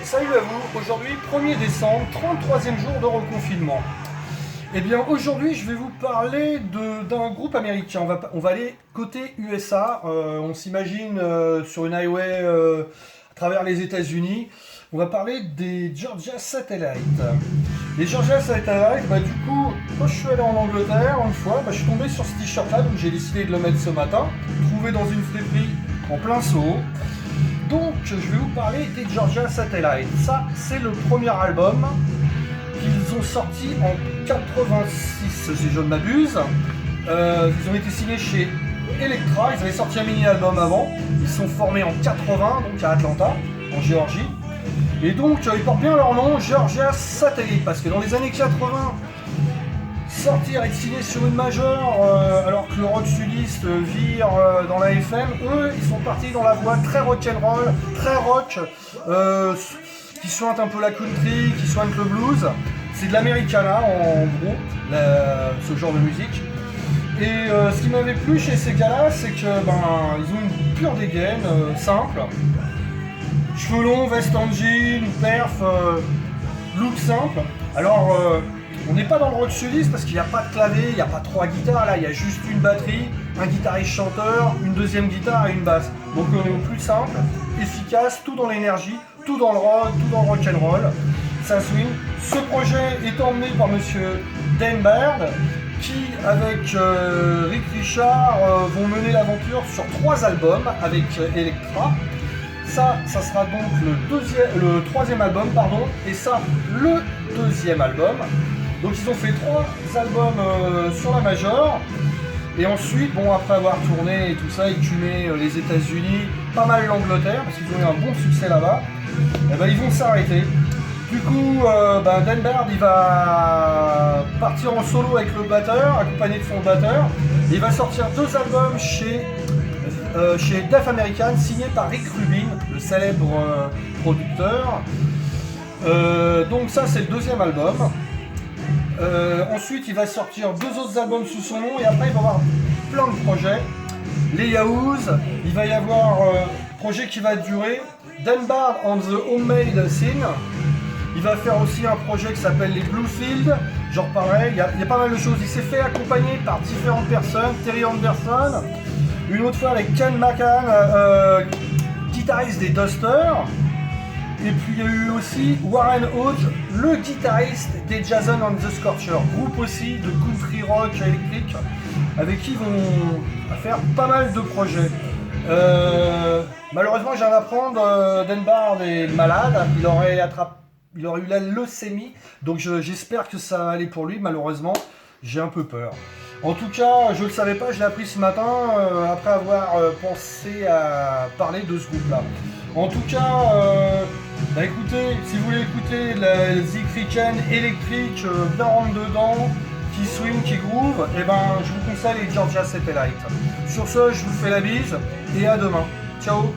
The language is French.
Salut à vous, aujourd'hui 1er décembre, 33e jour de reconfinement. Eh bien aujourd'hui je vais vous parler d'un groupe américain, on va aller côté USA, on s'imagine sur une highway à travers les États-Unis. On va parler des Georgia Satellite. Les Georgia Satellite, du coup, quand je suis allé en Angleterre une fois, je suis tombé sur ce t-shirt là, donc j'ai décidé de le mettre ce matin, trouvé dans une friperie en plein Soho. Donc je vais vous parler des Georgia Satellite. Ça, c'est le premier album qu'ils ont sorti en 86, si je ne m'abuse. Ils ont été signés chez Elektra, ils avaient sorti un mini-album avant. Ils sont formés en 80, donc à Atlanta, en Géorgie. Et donc ils portent bien leur nom, Georgia Satellite, parce que dans les années 80, sortir et être signé sur une majeure, alors que le rock sudiste vire dans la FM, eux ils sont partis dans la voie très rock'n'roll, très rock, qui sointe un peu la country, qui sointe le blues. C'est de l'Americana en gros, ce genre de musique. Et ce qui m'avait plu chez ces gars-là, c'est que ils ont une pure dégaine, simple. Cheveux longs, veste en jean, perf, look simple. Alors on n'est pas dans le rock sudiste parce qu'il n'y a pas de clavier, il n'y a pas 3 guitares, là il y a juste une batterie, un guitariste chanteur, une deuxième guitare et une basse. Donc on est au plus simple, efficace, tout dans l'énergie, tout dans le rock, tout dans le rock'n'roll. Ça swing. Ce projet est emmené par monsieur Dan Baird qui avec Rick Richard vont mener l'aventure sur 3 albums avec Elektra. Ça sera donc le troisième album, et ça, le deuxième album. Donc ils ont fait 3 albums sur la major, et ensuite, après avoir tourné et tout ça, écumé les États-Unis, pas mal l'Angleterre, parce qu'ils ont eu un bon succès là-bas, ils vont s'arrêter. Du coup, Dan Baird, il va partir en solo avec le batteur, accompagné de son batteur, et il va sortir 2 albums chez Def American, signé par Rick Rubin, le célèbre producteur. Donc ça c'est le deuxième album. Ensuite il va sortir 2 autres albums sous son nom, et après il va y avoir plein de projets. Les Yahoos, il va y avoir un projet qui va durer. Dan Baird on the Homemade Scene. Il va faire aussi un projet qui s'appelle les Bluefield. Genre pareil, il y a pas mal de choses. Il s'est fait accompagner par différentes personnes. Terry Anderson, une autre fois avec Ken McCann, guitariste des Dusters. Et puis il y a eu aussi Warren Hodge, le guitariste des Jason and the Scorcher, groupe aussi de country rock électrique, avec qui ils vont faire pas mal de projets. Malheureusement, je viens d'apprendre, Dan Baird est malade, il aurait eu la leucémie, donc j'espère que ça va aller pour lui. Malheureusement, j'ai un peu peur. En tout cas, je ne le savais pas, je l'ai appris ce matin après avoir pensé à parler de ce groupe-là. En tout cas, écoutez, si vous voulez écouter la Siegfried électrique, bien rentre dedans, qui swing, qui groove, je vous conseille les Georgia Satellite. Sur ce, je vous fais la bise et à demain. Ciao!